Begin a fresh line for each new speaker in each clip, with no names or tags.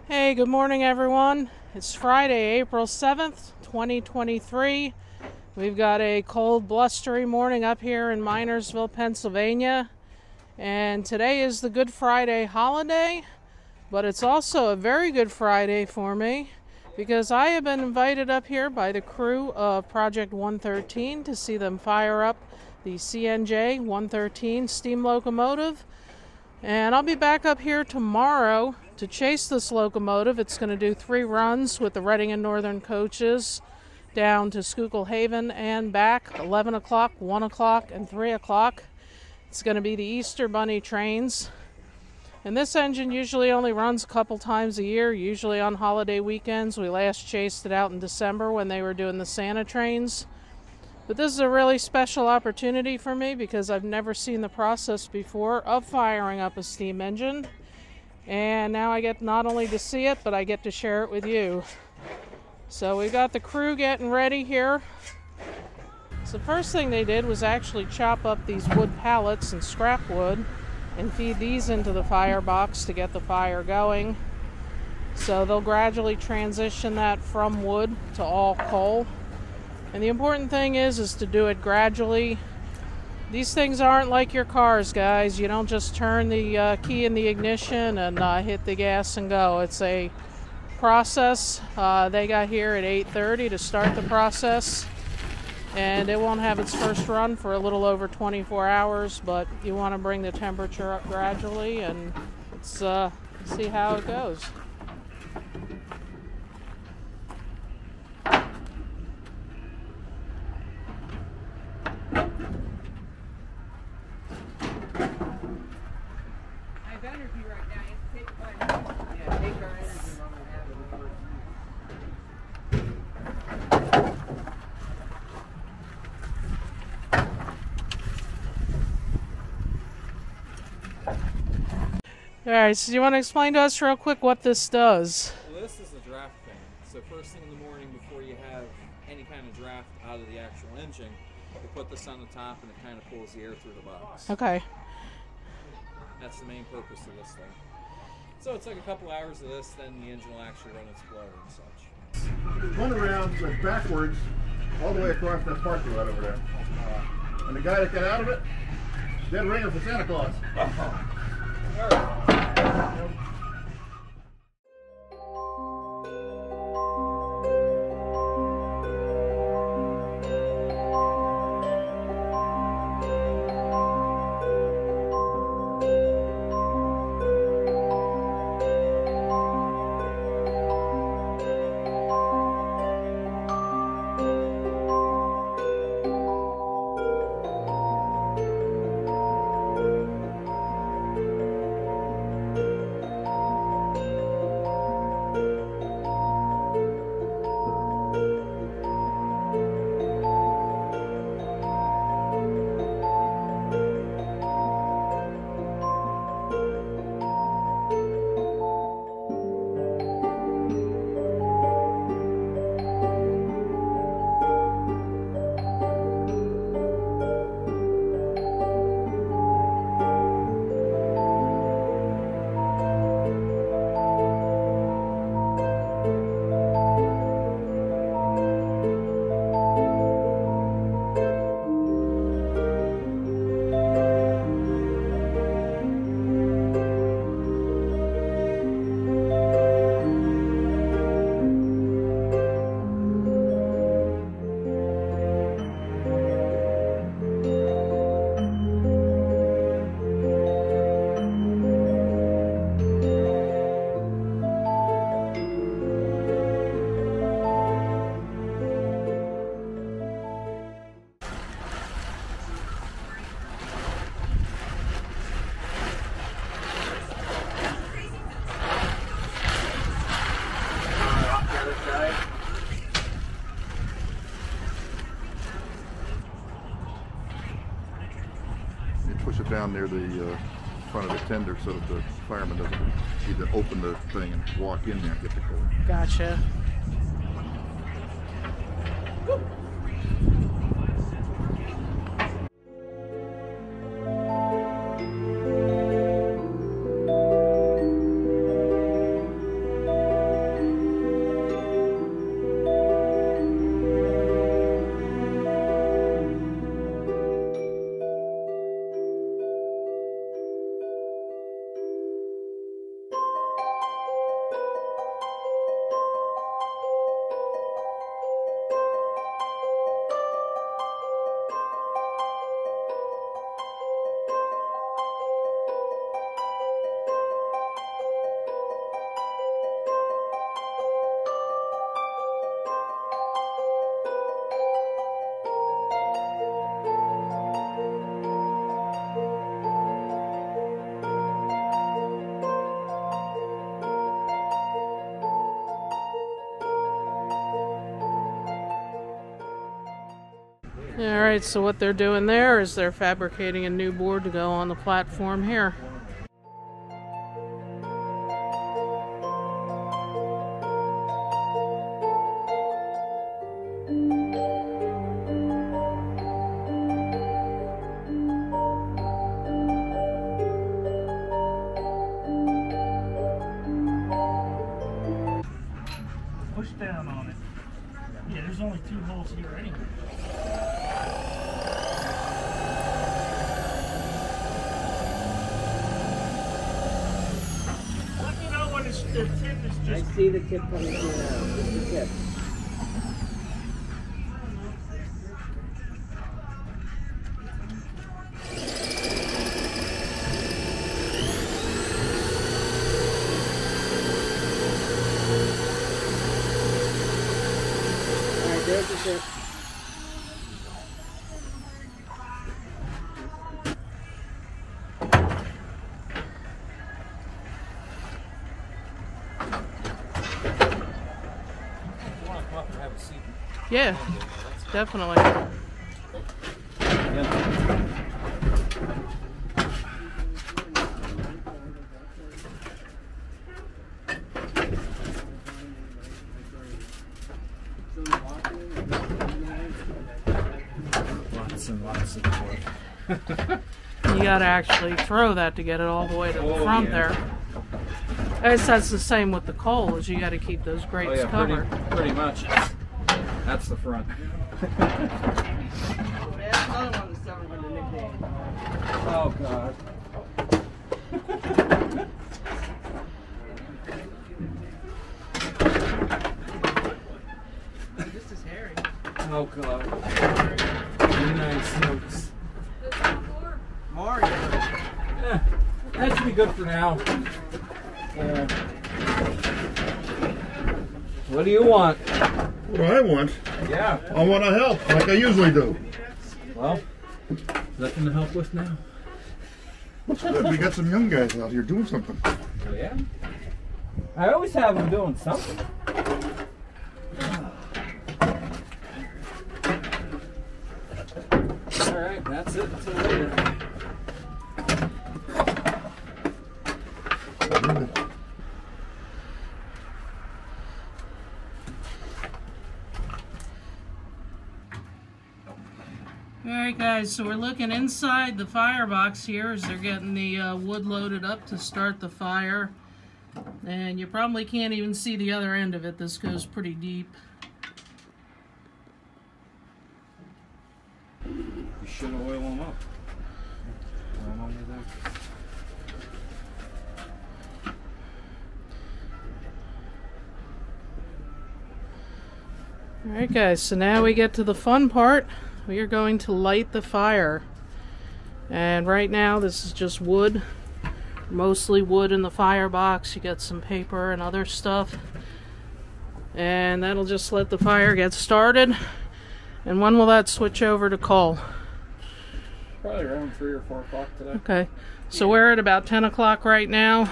Hey, good morning everyone. It's Friday, April 7th, 2023. We've got a cold, blustery morning up here in Minersville, Pennsylvania. And today is the Good Friday holiday, but it's also a very good Friday for me because I have been invited up here by the crew of Project 113 to see them fire up the CNJ 113 steam locomotive. And I'll be back up here tomorrow to chase this locomotive. It's going to do 3 runs with the Reading and Northern coaches down to Schuylkill Haven and back, 11 o'clock, 1 o'clock, and 3 o'clock. It's going to be the Easter Bunny trains. And this engine usually only runs a couple times a year, usually on holiday weekends. We last chased it out in December when they were doing the Santa trains. But this is a really special opportunity for me because I've never seen the process before of firing up a steam engine. And now I get not only to see it, but I get to share it with you. So we got the crew getting ready here. So the first thing they did was actually chop up these wood pallets and scrap wood and feed these into the firebox to get the fire going. So they'll gradually transition that from wood to all coal. And the important thing is to do it gradually. These things aren't like your cars, guys. You don't just turn the key in the ignition and hit the gas and go. It's a process. They got here at 8:30 to start the process. And it won't have its first run for a little over 24 hours, but you want to bring the temperature up gradually and let's see how it goes. Alright, so you want to explain to us real quick what this does?
Well, this is a draft fan. So first thing in the morning before you have any kind of draft out of the actual engine, you put this on the top and it kind of pulls the air through the box.
Okay.
That's the main purpose of this thing. So it's like a couple hours of this, then the engine will actually run its blower and such.
Run around, went backwards, all the way across that parking lot over there. And the guy that got out of it, dead ringer for Santa Claus.
All right.
Push it down near the front of the tender so that the fireman doesn't need to open the thing and walk in there and get the coal.
Gotcha. Alright, so what they're doing there is they're fabricating a new board to go on the platform here.
Push down on it. Yeah, there's only 2 holes here anyway. Let me know when the tip is just...
I see the tip coming through now. This is the tip. Alright, there's the tip.
Yeah, definitely.
Lots and lots of wood.
You gotta actually throw that to get it all the way to the front there. I guess that's the same with the coal, is you gotta keep those grates covered.
Pretty much. That's the front. Oh God.
This is hairy.
Oh God. Nice smokes.
Mario.
Yeah, that should be good for now. Yeah. What do you want?
What do I want?
Yeah.
I want to help, like I usually do.
Well, nothing to help with now.
That's good. We got some young guys out here doing something.
Oh, yeah? I always have them doing something. Alright, that's it. Until later.
Alright guys, so we're looking inside the firebox here as they're getting the wood loaded up to start the fire. And you probably can't even see the other end of it. This goes pretty deep.
You should oil them up. Oil them under there.
Alright guys, so now we get to the fun part. We are going to light the fire. And right now this is just wood. Mostly wood in the firebox. You got some paper and other stuff. And that'll just let the fire get started. And when will that switch over to coal?
Probably around 3 or 4 o'clock today.
Okay, so we're at about 10 o'clock right now.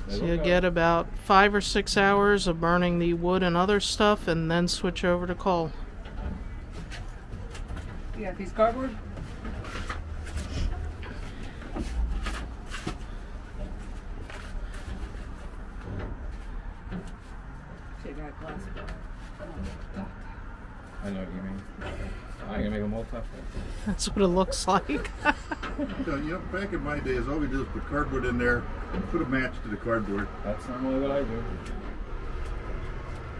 So you'll get about 5 or 6 hours of burning the wood and other stuff and then switch over to coal.
You got a piece of cardboard? Shit, got a glass.
I know what you mean. I'm gonna make a multi.
That's what it looks like.
You know, back in my days, all we did was put cardboard in there and put a match to the cardboard.
That's normally what I do.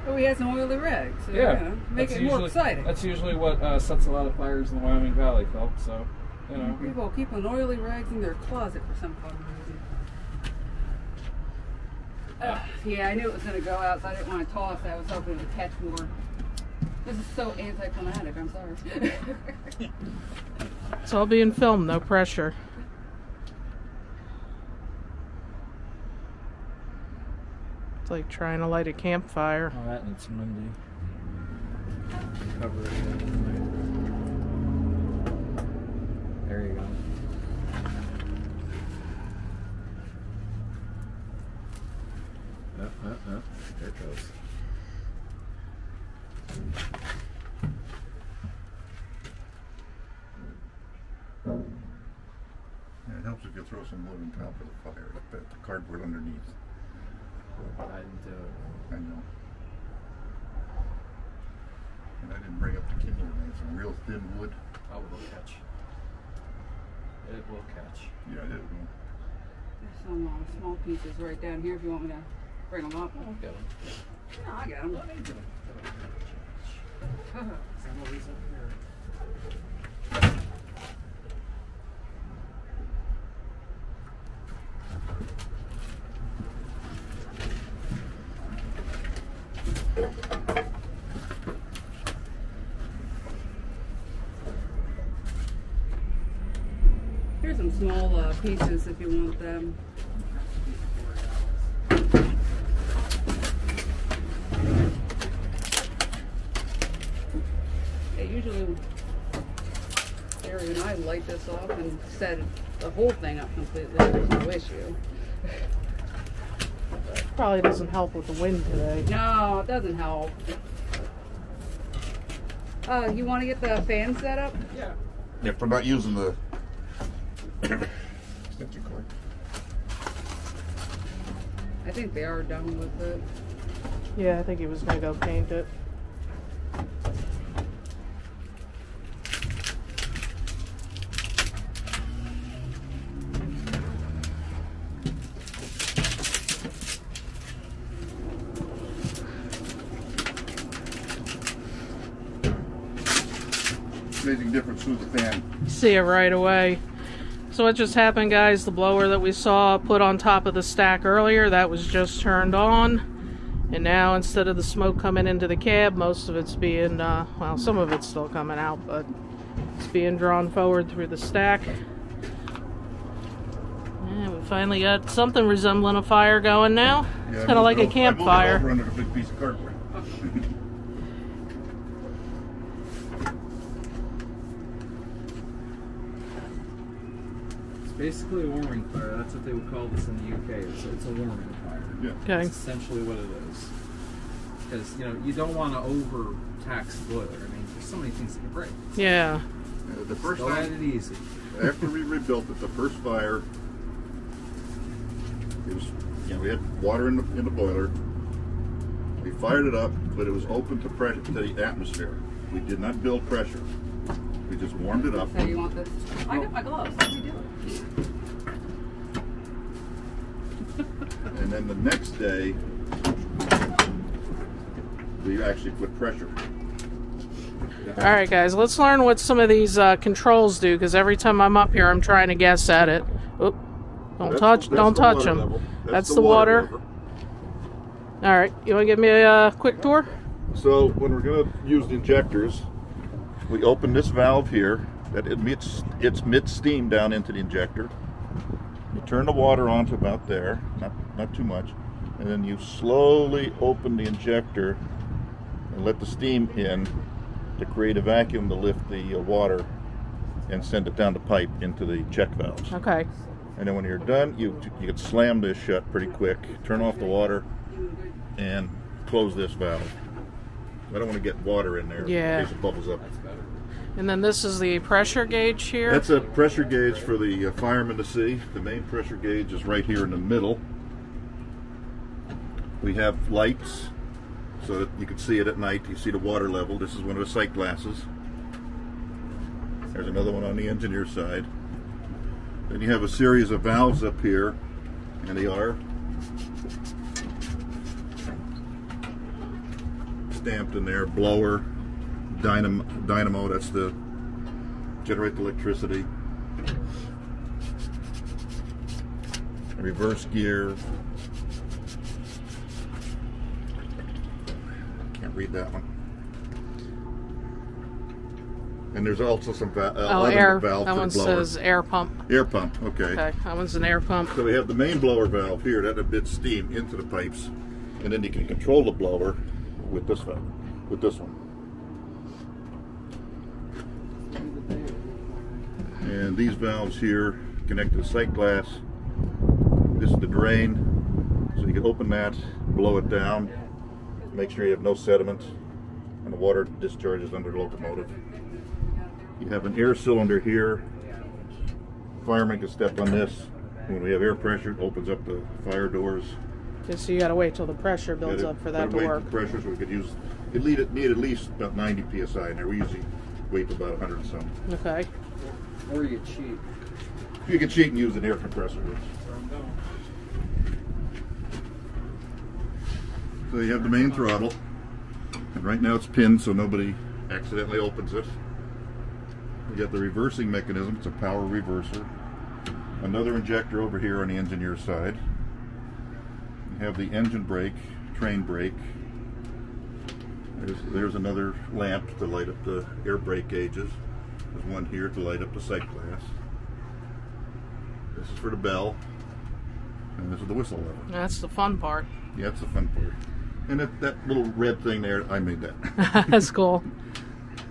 Oh, he has an oily rig, so
Yeah,
you know, make it more exciting.
That's usually what sets a lot of fires in the Wyoming Valley, Phil. So, you know.
People keep an oily rags in their closet for some fucking reason. Yeah, I knew it was going to go out, so I didn't want to toss it. I was hoping it would catch more. This is so anticlimactic, I'm sorry.
It's all being filmed, no pressure. It's like trying to light a campfire.
Oh, that needs some windy. Cover it. There you go.
some wood on top of the fire, the cardboard underneath.
I didn't do it.
I know. And I didn't bring up the kindling. It's some real thin wood.
Oh, it will catch. It will catch.
Yeah, it will.
There's some small pieces right down here if you want me to bring them up.
I'll get them.
No, I got them.
Let me do it. I'm always up here.
Here's some small pieces if you want them. Yeah, usually Gary and I light this off and set the whole thing up completely. There's no issue.
Probably doesn't help with the wind today.
No, it doesn't help. You want to get the fan set up?
Yeah.
If we're not using the extension cord.
I think they are done with it.
Yeah, I think he was gonna go paint it.
Amazing difference through the fan.
See it right away. So what just happened, guys, the blower that we saw put on top of the stack earlier, that was just turned on. And now instead of the smoke coming into the cab, most of it's being, well, some of it's still coming out, but it's being drawn forward through the stack. And we finally got something resembling a fire going now.
Yeah,
It's kind of like a campfire.
I moved it over under a big piece of cardboard.
Basically a warming fire. That's what they would call this in the UK. It's a warming fire.
Yeah.
Okay.
That's essentially what it is. Because, you know, you don't want to overtax the boiler. I mean, there's so many things that can break.
Yeah.
The first
Go at
time,
it easy.
after we rebuilt it, the first fire, it was, you know, we had water in the boiler. We fired it up, but it was open to pressure, to the atmosphere. We did not build pressure. We just warmed it up.
So you want this? I got my gloves. Let me do it.
And then the next day, we actually put pressure.
All right, guys, let's learn what some of these controls do, because every time I'm up here, I'm trying to guess at it. Oop. Don't touch them. That's the water. All right, you want to give me a quick tour?
So when we're going to use the injectors, we open this valve here that emits steam down into the injector. You turn the water on to about there, not too much, and then you slowly open the injector and let the steam in to create a vacuum to lift the water and send it down the pipe into the check valves.
Okay.
And then when you're done, you can slam this shut pretty quick, turn off the water, and close this valve. I don't want to get water in there in case it bubbles up.
And then this is the pressure gauge here.
That's a pressure gauge for the firemen to see. The main pressure gauge is right here in the middle. We have lights so that you can see it at night. You see the water level. This is one of the sight glasses. There's another one on the engineer side. Then you have a series of valves up here, and they are stamped in there. Blower, dynamo, that's the generate the electricity. Reverse gear. Can't read that one. And there's also some
air.
valve
That
for
one
the blower.
says air pump.
Air pump, okay.
Okay, that one's an air pump.
So we have the main blower valve here that emits steam into the pipes, and then you can control the blower with this valve, with this one. And these valves here connect to the sight glass. This is the drain, so you can open that, blow it down, make sure you have no sediment, and the water discharges under the locomotive. You have an air cylinder here. Fireman can step on this When we have air pressure, it opens up the fire doors.
Okay, so you got to wait till the pressure builds up for that to work.
The pressure, so we could use. It need at least about 90 psi in there. We usually wait till about 100 and some.
Okay.
Or you cheat.
You can cheat and use an air compressor. So you have the main throttle, and right now it's pinned so nobody accidentally opens it. You got the reversing mechanism. It's a power reverser. Another injector over here on the engineer side. You have the engine brake, train brake. There's another lamp to light up the air brake gauges. There's one here to light up the sight glass. This is for the bell, and this is the whistle lever.
That's the fun part.
Yeah, that's the fun part. And that little red thing there, I made that.
That's cool.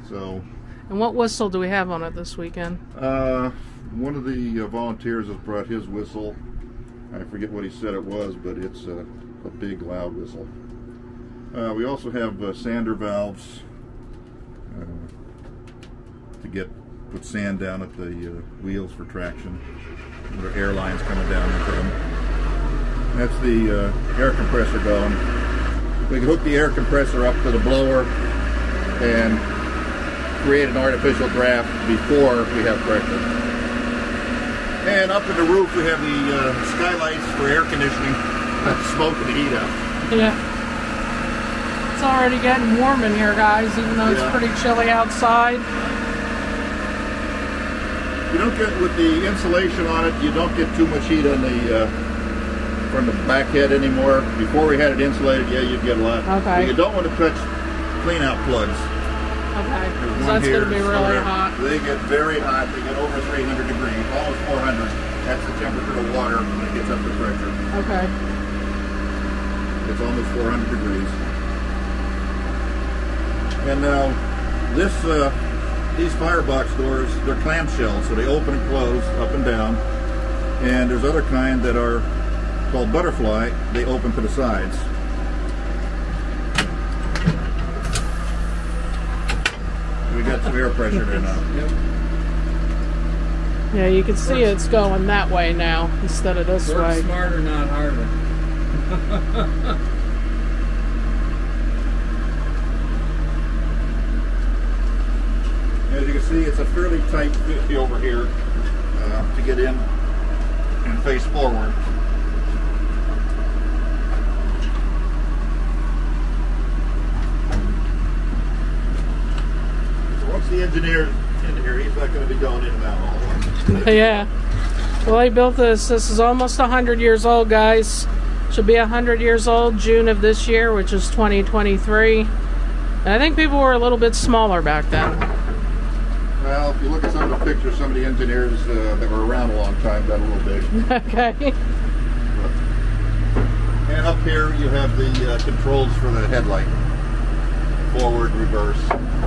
So.
And what whistle do we have on it this weekend?
One of the volunteers has brought his whistle. I forget what he said it was, but it's a big, loud whistle. We also have sander valves to put sand down at the wheels for traction. There are air lines coming down into them. That's the air compressor going. We can hook the air compressor up to the blower and create an artificial draft before we have pressure. And up in the roof we have the skylights for air conditioning, smoking the heat out.
Yeah. It's already getting warm in here, guys, even though it's pretty chilly outside.
You don't get, with the insulation on it, you don't get too much heat on the from the back head anymore. Before we had it insulated, yeah, you'd get a lot.
Okay.
But you don't want to touch clean out plugs.
Okay. So that's going to be really hot.
They get very hot. They get over 300 degrees, almost 400. That's the temperature of water when it gets up to pressure.
Okay.
It's almost 400 degrees. And now, these firebox doors, they're clamshells, so they open and close, up and down. And there's other kind that are called butterfly. They open to the sides. We got some air pressure there now.
Yep.
Yeah, you can see it's going that way now instead of this
Work
way.
smarter, not harder.
As you can see, it's a fairly tight fit over here to get in and face forward. So once the engineer's in here, he's not going to be going in and out all the way.
Yeah. Well, they built this. This is almost 100 years old, guys. Should be 100 years old June of this year, which is 2023. And I think people were a little bit smaller back then.
Well, if you look at some of the pictures, some of the engineers that were around a long time got a little big.
Okay.
And up here you have the controls for the headlight. Forward, reverse.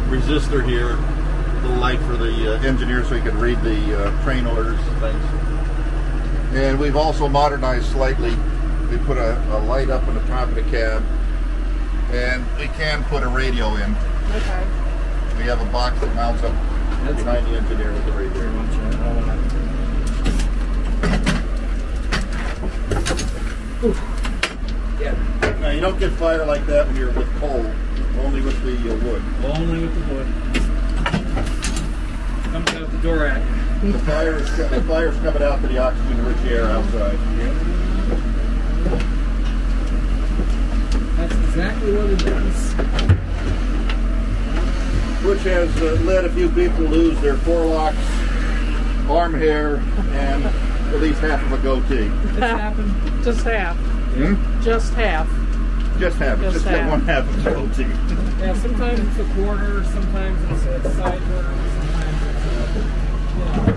Resistor here. A little light for the engineer so he can read the train orders and things. And we've also modernized slightly. We put a light up on the top of the cab. And we can put a radio in.
Okay.
We have a box that mounts up behind the engineer with the radio.
Yeah.
Now you don't get fire like that when you're with coal, only with the wood.
Only with the wood. Comes out the door at.
The fire's coming out to the oxygen-rich air outside.
That's exactly what it is.
Which has led a few people to lose their forelocks, arm hair, and at least half of a goatee.
It's happened.
Just half.
Hmm?
Just half.
Just half.
Just
Just
half.
get one half of a goatee.
Yeah, sometimes it's a quarter, sometimes it's a sideburn, sometimes it's a,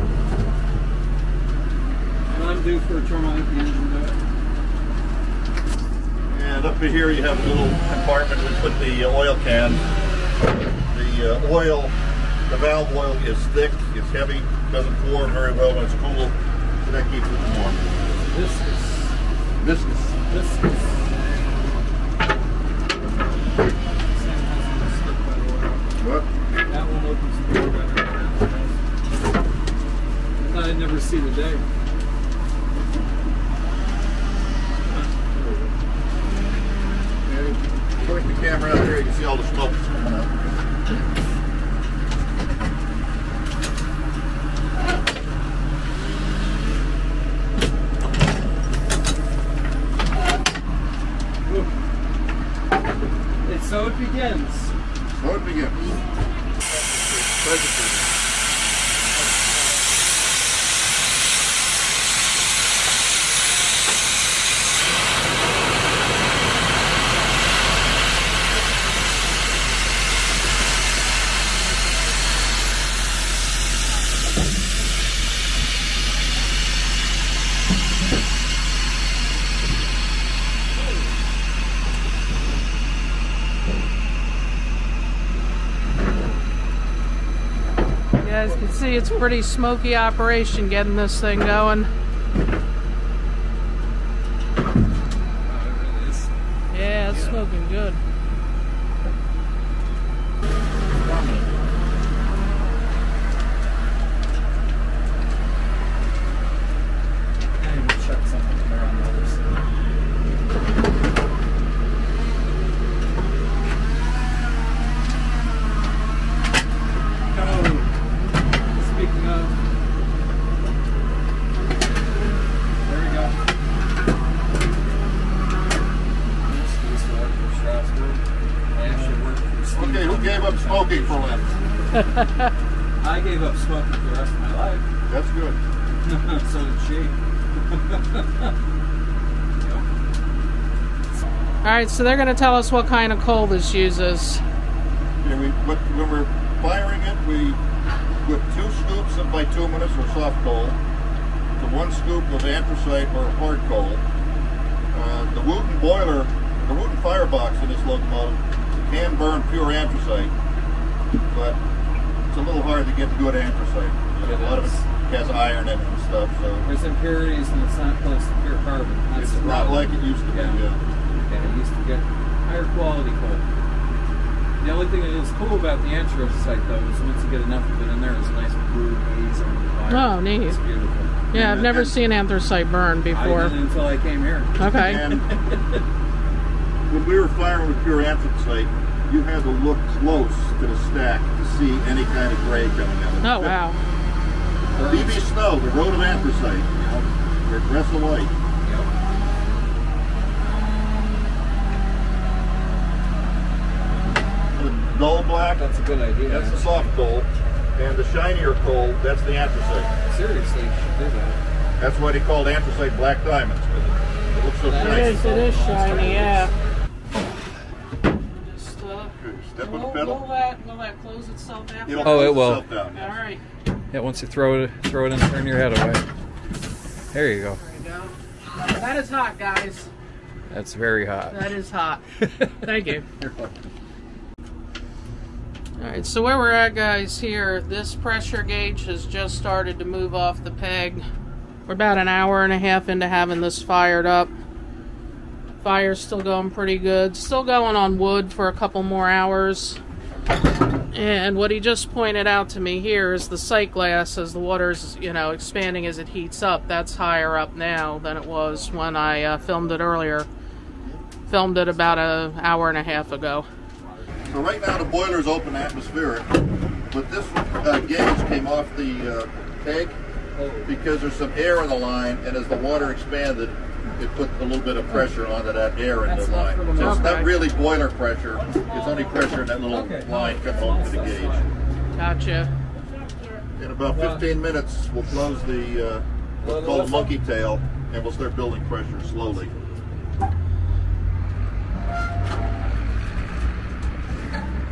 And I'm due for a turn at the engine to it.
And up here you have a little compartment we put the oil can. The oil, the valve oil is thick, it's heavy, doesn't pour very well when it's cool, so that keeps it warm. Viscous. What?
That one opens the door better. I thought I'd never see the day.
Pressure treating.
As you can see, it's a pretty smoky operation getting this thing going. Yeah, it's smoking good.
Check something there on the other side. Speaking of, there we go.
Okay, who gave up smoking for Lent?
I gave up smoking for the rest of my life.
That's good.
So did she.
Alright, so they're going to tell us what kind of coal this uses.
Yeah, when we're firing it, we put 2 scoops of bituminous or soft coal to 1 scoop of anthracite or hard coal. The Wooten boiler, the Wooten firebox in this locomotive can burn pure anthracite, but it's a little hard to get good anthracite. A lot of it has iron in it and stuff, so
there's impurities and it's not close to pure carbon. That's
it's not like it used to be.
Yeah, it used to get higher quality coal. The only thing that is cool about the anthracite though is once you get enough of it in there, it's a nice blue haze on the fire.
Oh, neat.
It's beautiful.
Yeah, I've never seen anthracite burn before.
I didn't until I came here.
Okay.
And when we were firing with pure anthracite, you had to look close to the stack to see any kind of gray coming out of it.
Oh, wow.
BB Snow, the road of anthracite, they're dressed alike. The dull black,
That's a good idea.
that's the soft coal, and the shinier coal, that's the anthracite.
Seriously, you should do that.
That's why they called anthracite black diamonds, because it looks so shiny.
It is shiny, yeah. Just,
Step on the pedal.
will that close itself after?
It'll
Oh, it
close
will.
All
itself down, yes.
right.
Yeah, once you throw it and turn your head away. There you go.
There you go. That is hot, guys.
That's very hot.
That is hot. Thank you. Alright, so where we're at, guys, here, this pressure gauge has just started to move off the peg. We're about an hour and a half into having this fired up. Fire's still going pretty good. Still going on wood for a couple more hours. And what he just pointed out to me here is the sight glass, as the water's, expanding as it heats up, that's higher up now than it was when I filmed it earlier. Filmed it about an hour and a half ago.
So right now the boiler is open atmospheric, but this gauge came off the peg because there's some air in the line, and as the water expanded, it put a little bit of pressure onto that air in the line. So it's not really boiler pressure, it's only pressure in that little line coming over to the gauge.
Gotcha.
In about 15 minutes, we'll close the, what's called a monkey tail, and we'll start building pressure slowly.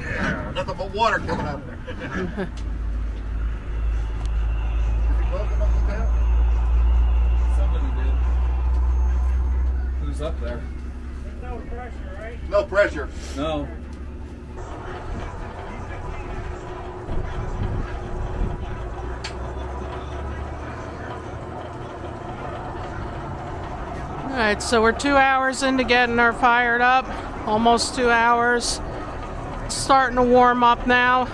Yeah, nothing but water coming out there. Did you close the monkey tail?
Somebody did. Who's up there?
There's no pressure, right?
No pressure.
No.
Alright, so we're 2 hours into getting her fired up. Almost 2 hours. It's starting to warm up now.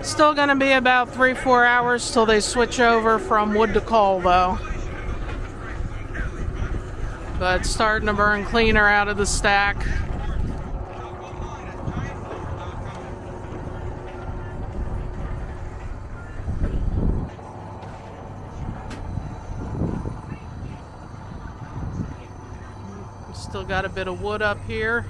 Still going to be about 3-4 hours till they switch over from wood to coal, though. But it's starting to burn cleaner out of the stack. Still got a bit of wood up here.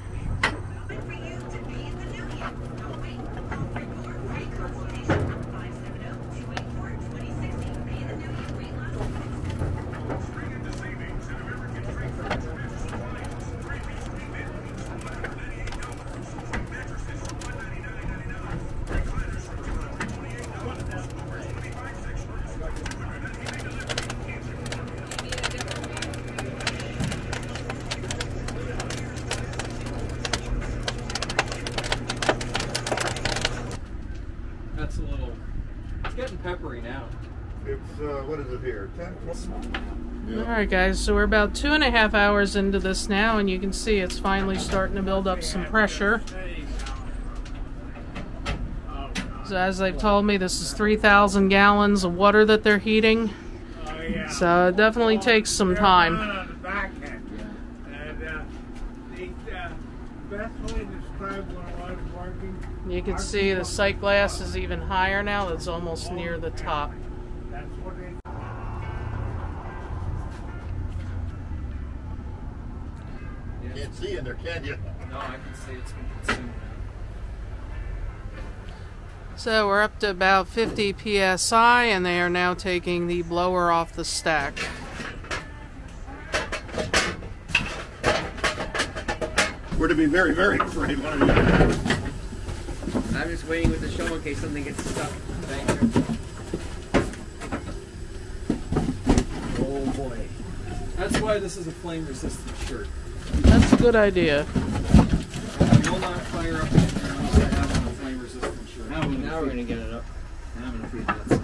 That's a little. It's getting peppery now.
It's, what is it here? 10? Yeah.
Alright guys, so we're about 2.5 hours into this now, and you can see it's finally starting to build up some pressure. So as they've told me, this is 3,000 gallons of water that they're heating. So it definitely takes some time. You can see the sight glass is even higher now. It's almost near the top.
Can't see in there, can you?
No, I can see it's been consumed now.
So we're up to about 50 psi, and they are now taking the blower off the stack.
We're to be very, very afraid. One of you.
I'm just waiting with the shovel in case something gets stuck.
Thank you.
Oh boy.
That's why this is a flame-resistant shirt.
That's a good idea.
It will not fire up in there unless I have on a flame-resistant shirt.
Now we're gonna get it up.
And I'm going to feed that side.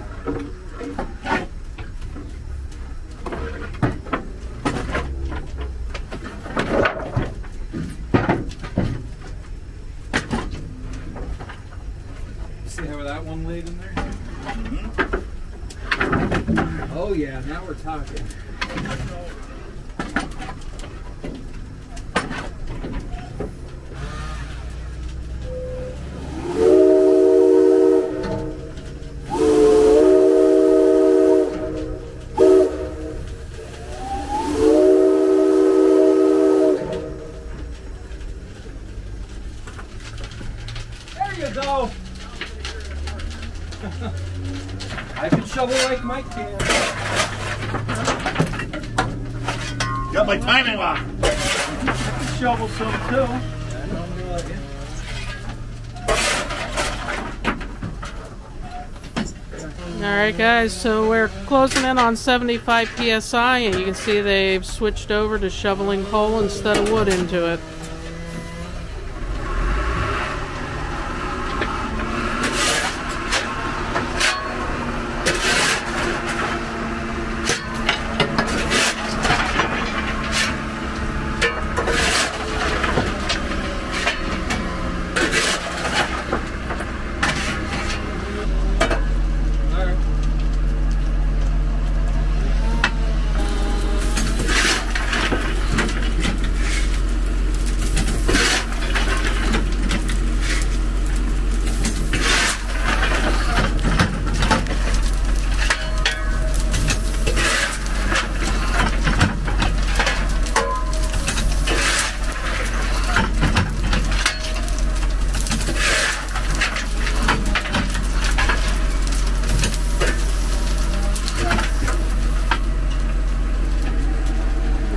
See how that one laid in there?
Mm-hmm.
Oh yeah, now we're talking. There you go. I can shovel like Mike can.
Got my timing lock.
I can shovel some too. I don't do like it.
Alright guys, so we're closing in on 75 psi, and you can see they've switched over to shoveling coal instead of wood into it.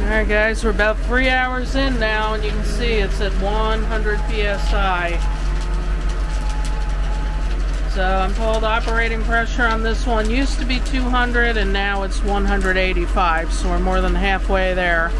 Alright guys, we're about 3 hours in now, and you can see it's at 100 psi. So I'm told operating pressure on this one used to be 200 and now it's 185, so we're more than halfway there.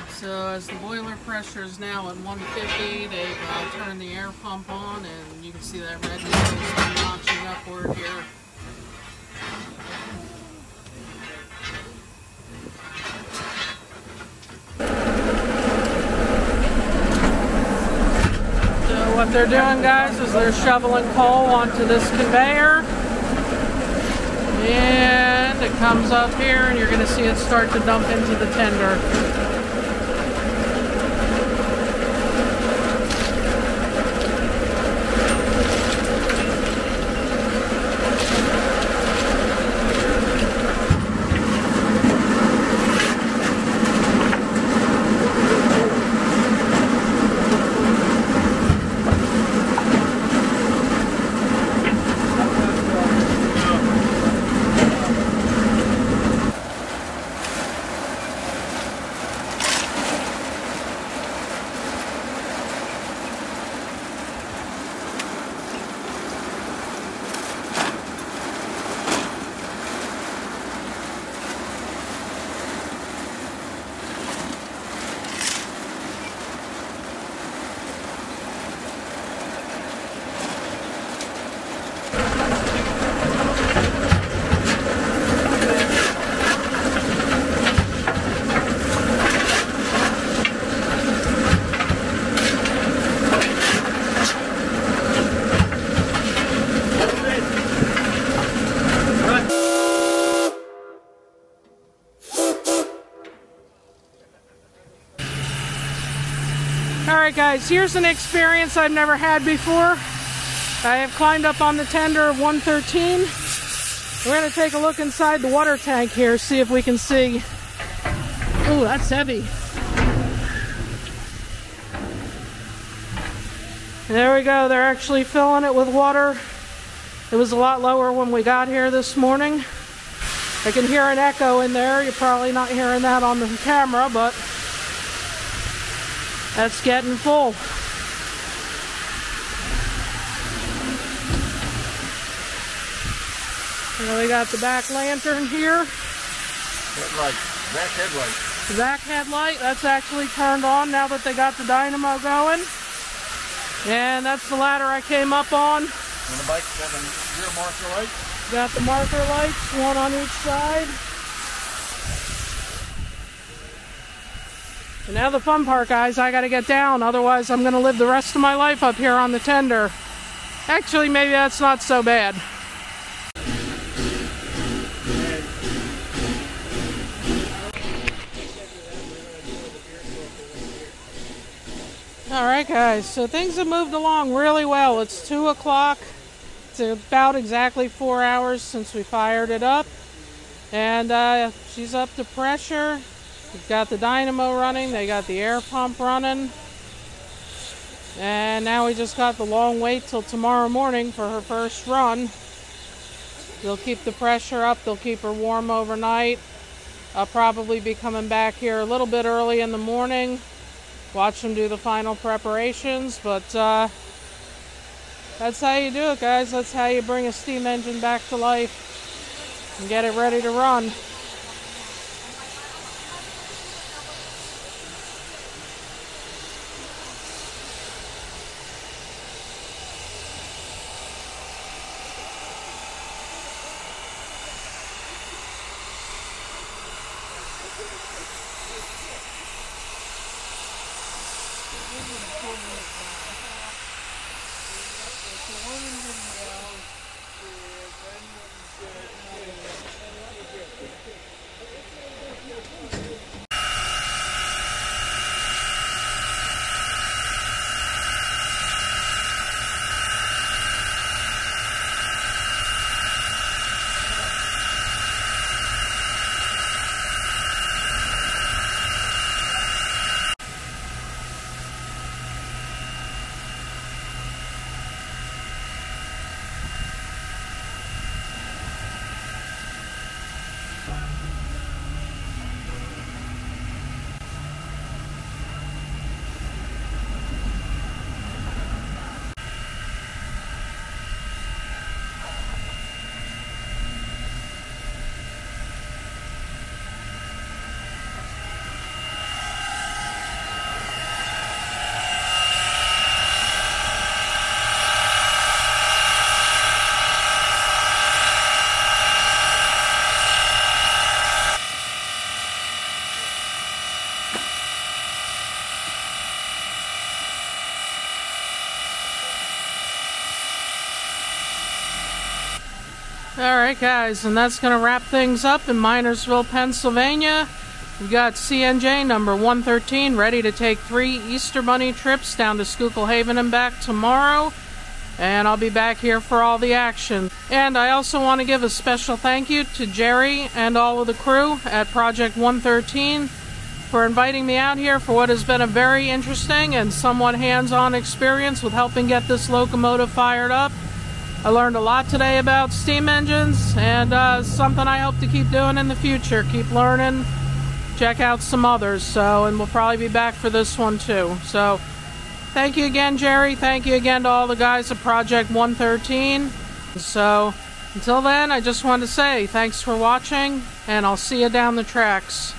So as the boiler pressure is now at 150, they've turned the air pump on, and you can see that red needle is notching upward here. So what they're doing, guys, is they're shoveling coal onto this conveyor. And it comes up here, and you're going to see it start to dump into the tender. Alright guys, here's an experience I've never had before. I have climbed up on the tender of 113. We're going to take a look inside the water tank here, see if we can see. Oh, that's heavy. There we go, they're actually filling it with water. It was a lot lower when we got here this morning. I can hear an echo in there. You're probably not hearing that on the camera, but that's getting full. And we got the back lantern here.
Headlight, back headlight.
The back headlight, that's actually turned on now that they got the dynamo going. And that's the ladder I came up on.
And the bike's got a rear marker light.
Got the marker lights, one on each side. And now the fun part, guys, I gotta get down, otherwise I'm gonna live the rest of my life up here on the tender. Actually, maybe that's not so bad. Alright guys, so things have moved along really well. It's 2 o'clock. It's about exactly 4 hours since we fired it up. And she's up to pressure. We've got the dynamo running. They got the air pump running. And now we just got the long wait till tomorrow morning for her first run. They'll keep the pressure up. They'll keep her warm overnight. I'll probably be coming back here a little bit early in the morning. Watch them do the final preparations, but that's how you do it, guys. That's how you bring a steam engine back to life and get it ready to run. Alright guys, and that's going to wrap things up in Minersville, Pennsylvania. We've got CNJ number 113 ready to take 3 Easter Bunny trips down to Schuylkill Haven and back tomorrow. And I'll be back here for all the action. And I also want to give a special thank you to Jerry and all of the crew at Project 113 for inviting me out here for what has been a very interesting and somewhat hands-on experience with helping get this locomotive fired up. I learned a lot today about steam engines, and something I hope to keep doing in the future. Keep learning, check out some others, and we'll probably be back for this one too. So, thank you again, Jerry. Thank you again to all the guys at Project 113. So, until then, I just want to say thanks for watching, and I'll see you down the tracks.